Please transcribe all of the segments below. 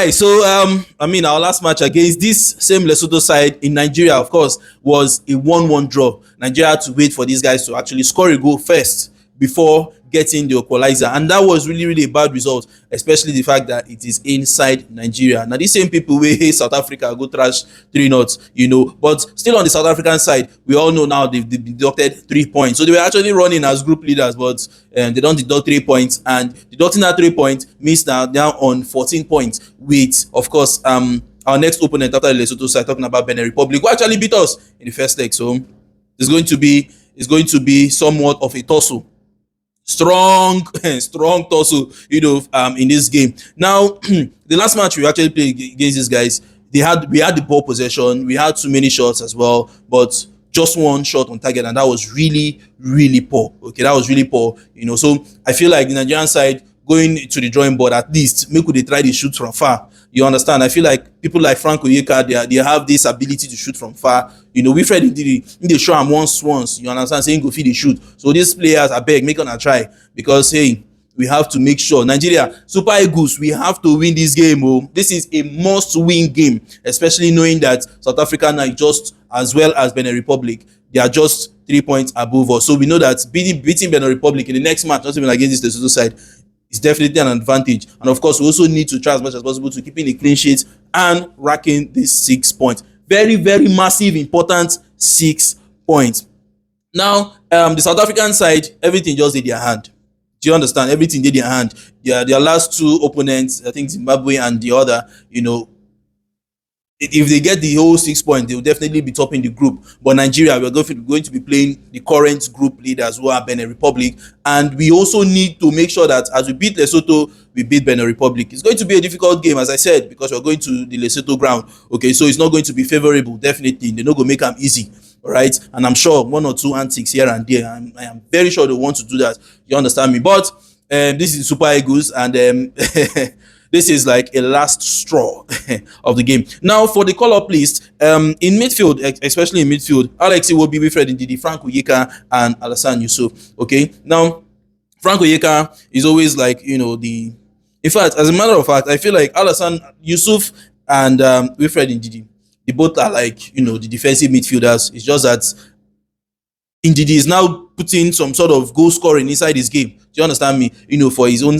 right, so our last match against this same Lesotho side in Nigeria, of course, was a 1-1 draw. Nigeria had to wait for these guys to actually score a goal first before getting the equalizer, and that was really really a bad result, especially the fact that it is inside Nigeria. Now these same people wey South Africa go trash 3-0, but still on the South African side, we all know now they've deducted 3 points, so they were actually running as group leaders, but they don't deduct 3 points, and deducting that 3 points means now down on 14 points with, of course, our next opponent after the Lesotho side, talking about Benin Republic, who actually beat us in the first leg. So it's going to be somewhat of a tussle, strong tussle, in this game. Now, the last match we actually played against these guys, we had the ball possession, we had too many shots as well, but just one shot on target, and that was really really poor. Okay, that was really poor. So I feel like the Nigerian side going to the drawing board, at least make they try to shoot from far. You understand? I feel like people like Frank Oyeka, they have this ability to shoot from far. Wilfred Ndidi, they show him once. You understand? Saying go feed the shoot. So these players, I beg, make a try, because hey, we have to make sure Nigeria Super Eagles, we have to win this game. This is a must-win game, especially knowing that South Africa now, just as well as Benin Republic, they are just 3 points above us. So we know that beating Benin Republic in the next match, not even against this Lesotho side, is definitely an advantage. And of course, we also need to try as much as possible to keep in a clean sheet and racking these 6 points. Very, very massive, important 6 points. Now, the South African side, everything just in their hand. Do you understand? Everything in their hand. Their last two opponents, I think Zimbabwe and the other, if they get the whole 6 points, they will definitely be topping the group. But Nigeria, we're going to be playing the current group leaders, who are Benin Republic, and we also need to make sure that as we beat Lesotho, we beat Benin Republic. It's going to be a difficult game, as I said, because we're going to the Lesotho ground. Okay, so it's not going to be favorable. Definitely, they're not going to make them easy. All right, and I'm sure one or two antics here and there. I am very sure they want to do that. You understand me? But this is Super Eagles, and this is like a last straw of the game. Now, for the call-up list, in midfield, especially in midfield, Alex Iwobi, Wilfred Ndidi, Frank Oyeka, and Alassane Yusuf. Okay, now Frank Oyeka is always like, in fact, as a matter of fact, I feel like Alassane Yusuf and Wilfred Ndidi, they both are like, the defensive midfielders. It's just that Ndidi is now putting some sort of goal scoring inside his game. Do you understand me? For his own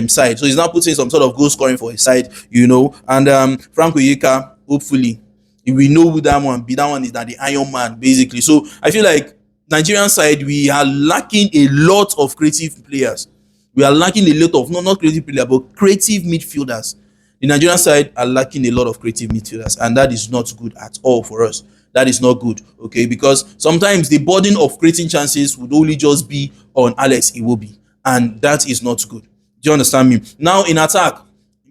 side. So he's now putting some sort of goal scoring for his side, And Frank Oyeka, hopefully, we know who that one be. That one is that the Iron Man, basically. So I feel like Nigerian side, we are lacking a lot of creative players. We are lacking a lot of, not creative players, but creative midfielders. The Nigerian side are lacking a lot of creative midfielders, and that is not good at all for us. That is not good, okay? Because sometimes the burden of creating chances would only just be on Alex Iwobi, and that is not good. Do you understand me? Now, in attack,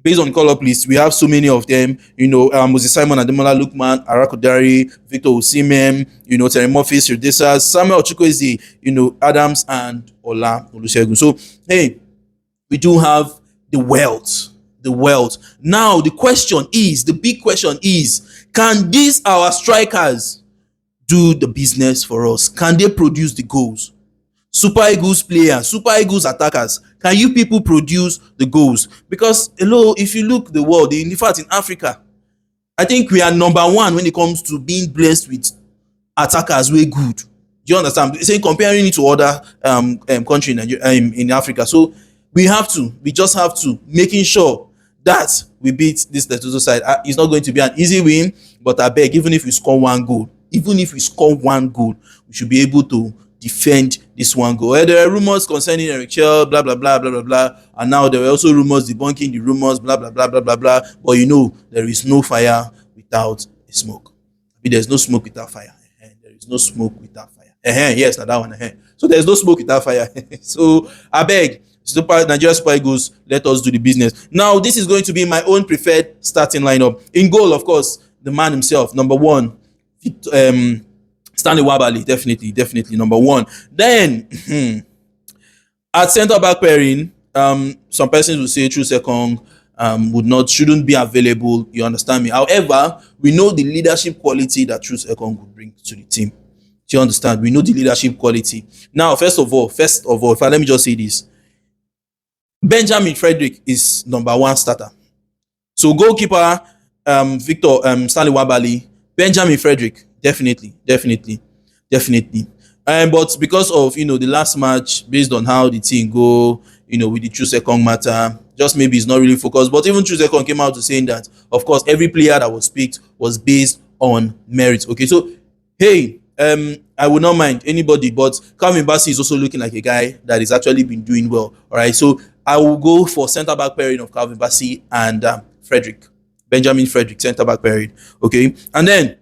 based on call-up list, we have so many of them. Moses Simon, Ademola Lookman, Arakodari, Victor Osimhen, Terry Murphy, Sirdesa, Samuel Chukwueze, Adams, and Ola Olusegun. So, hey, we do have the wealth. Now, the big question is, can these our strikers do the business for us? Can they produce the goals? Super Eagles players, Super Eagles attackers, can you people produce the goals? Because, if you look the world, in fact, in Africa, I think we are number one when it comes to being blessed with attackers who are good. Do you understand? Saying comparing it to other countries in Africa. So we just have to, making sure that we beat this Lesotho side. It's not going to be an easy win, but I beg, even if we score one goal, we should be able to defend this one goal. There are rumors concerning Eric Chell, blah blah blah blah blah blah, and now there were also rumors debunking the rumors, blah blah blah blah blah blah. But there is no fire without a smoke. There's no smoke without fire. There is no smoke without fire. Yes, that one. So there's no smoke without fire. So I beg, Nigeria Super Eagles, let us do the business. Now, this is going to be my own preferred starting lineup. In goal, of course, the man himself, number one, Stanley Wabali, definitely number one. Then, at centre back pairing, some persons will say Truth Ekong shouldn't be available. You understand me? However, we know the leadership quality that Truth Ekong would bring to the team. Do you understand? We know the leadership quality. Now, first of all, let me just say this. Benjamin Frederick is number one starter. So goalkeeper, Victor Stanley Wabali, Benjamin Frederick, definitely, definitely, definitely. But because of the last match, based on how the team go, with the True Second matter, just maybe it's not really focused. But even True Second came out to saying that, of course, every player that was picked was based on merit. Okay, so hey, I would not mind anybody, but Calvin Bassey is also looking like a guy that is actually been doing well. All right, so I will go for centre back pairing of Calvin Bassey and Frederick, Benjamin Frederick, centre back pairing. Okay, and then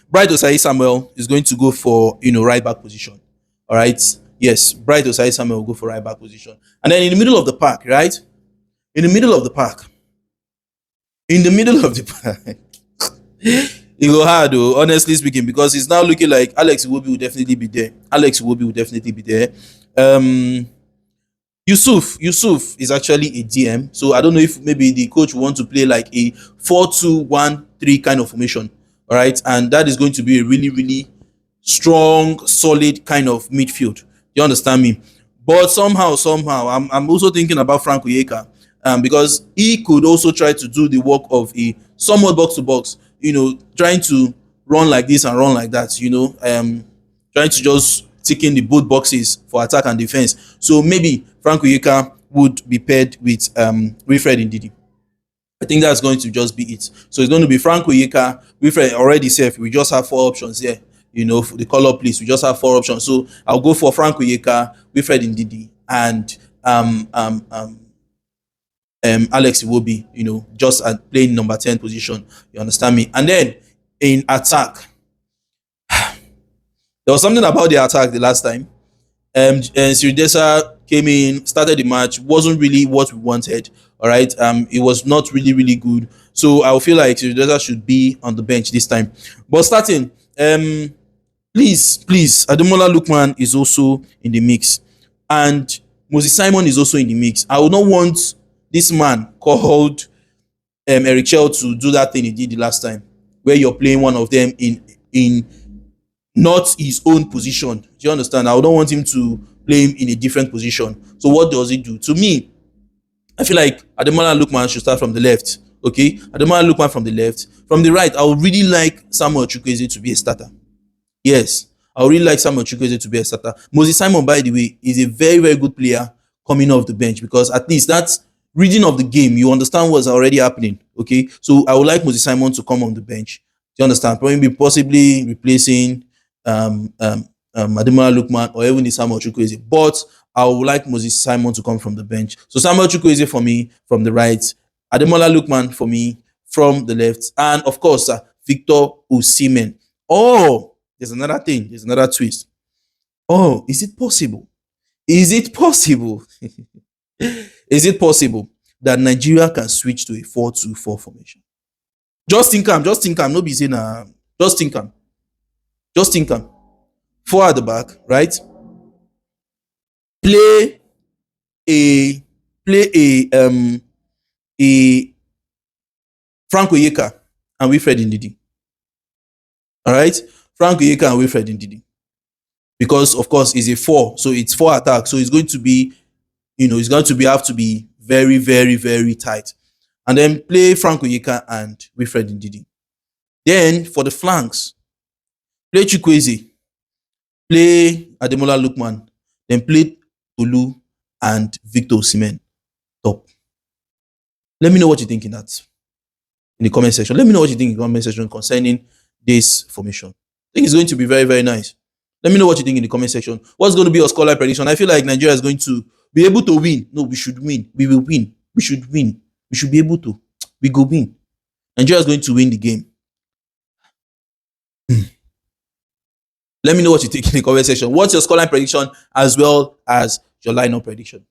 Bright Osai Samuel is going to go for right back position. All right, yes, Bright Osai Samuel will go for right back position, and then in the middle of the park, right, in the middle of the park, in the middle of the park. It go hard though, honestly speaking, because it's now looking like Alex Iwobi will definitely be there. Alex Iwobi will definitely be there. Um, Yusuf is actually a DM, so I don't know if maybe the coach will want to play like a 4-2-1-3 kind of formation. All right, and that is going to be a really, really strong, solid kind of midfield. You understand me? But somehow, I'm also thinking about Frank Oyeka, because he could also try to do the work of a somewhat box to box, trying to run like this and run like that, trying to just tick in the both boxes for attack and defense. So maybe Frank Oyeka would be paired with Wilfred Ndidi. I think that's going to just be it. So it's going to be Frank Oyeka, Wilfred already safe. We just have four options here. For the color please. We just have four options. So I'll go for Frank Oyeka, Wilfred Ndidi, and Alex Iwobi, just at playing number 10 position. You understand me? And then in attack, there was something about the attack the last time. And Siridesa came in, started the match, wasn't really what we wanted. All right, it was not really, really good. So I feel like Siridesa should be on the bench this time. But starting, please, Ademola Lookman is also in the mix, and Moses Simon is also in the mix. I would not want this man called Eric Chell to do that thing he did the last time, where you're playing one of them in not his own position. Do you understand? I don't want him to play him in a different position. So what does he do? To me, I feel like Ademola Lookman should start from the left. Okay, Ademola Lookman from the left. From the right, I would really like Samuel Chukwueze to be a starter. Yes, I would really like Samuel Chukwueze to be a starter. Moses Simon, by the way, is a very, very good player coming off the bench, because at least that's reading of the game. You understand what's already happening. Okay, so I would like Moses Simon to come on the bench. Do you understand? Probably possibly replacing Ademola Lookman or even the Samuel Chukwueze. But I would like Moses Simon to come from the bench. So Samuel Chukwueze for me from the right, Ademola Lookman for me from the left, and of course Victor Osimhen. Oh, there's another thing. There's another twist. Oh, is it possible? Is it possible? Is it possible that Nigeria can switch to a 4-2-4 formation? Just think am, no be say na. Just think am. Just think am. Four at the back, right? Play a Frank Oyeka and Wilfred Ndidi. All right, Frank Oyeka and Wilfred Ndidi, because of course it's a 4, so it's 4 attacks, so it's going to be, it's going to be have to be very, very, very tight. And then play Frank Oyeka and Wilfred Ndidi. Then for the flanks, play Chukwueze, play Ademola Lookman, then play Tolu and Victor Osimhen top. Let me know what you think in the comment section. Let me know what you think in the comment section concerning this formation. I think it's going to be very, very nice. Let me know what you think in the comment section. What's going to be your scoreline prediction? I feel like Nigeria is going to be able to win. No, we should win. We will win. We should win. We should be able to. We go win. Nigeria is going to win the game. Let me know what you think in the comment section. What's your scoreline prediction as well as your lineup prediction?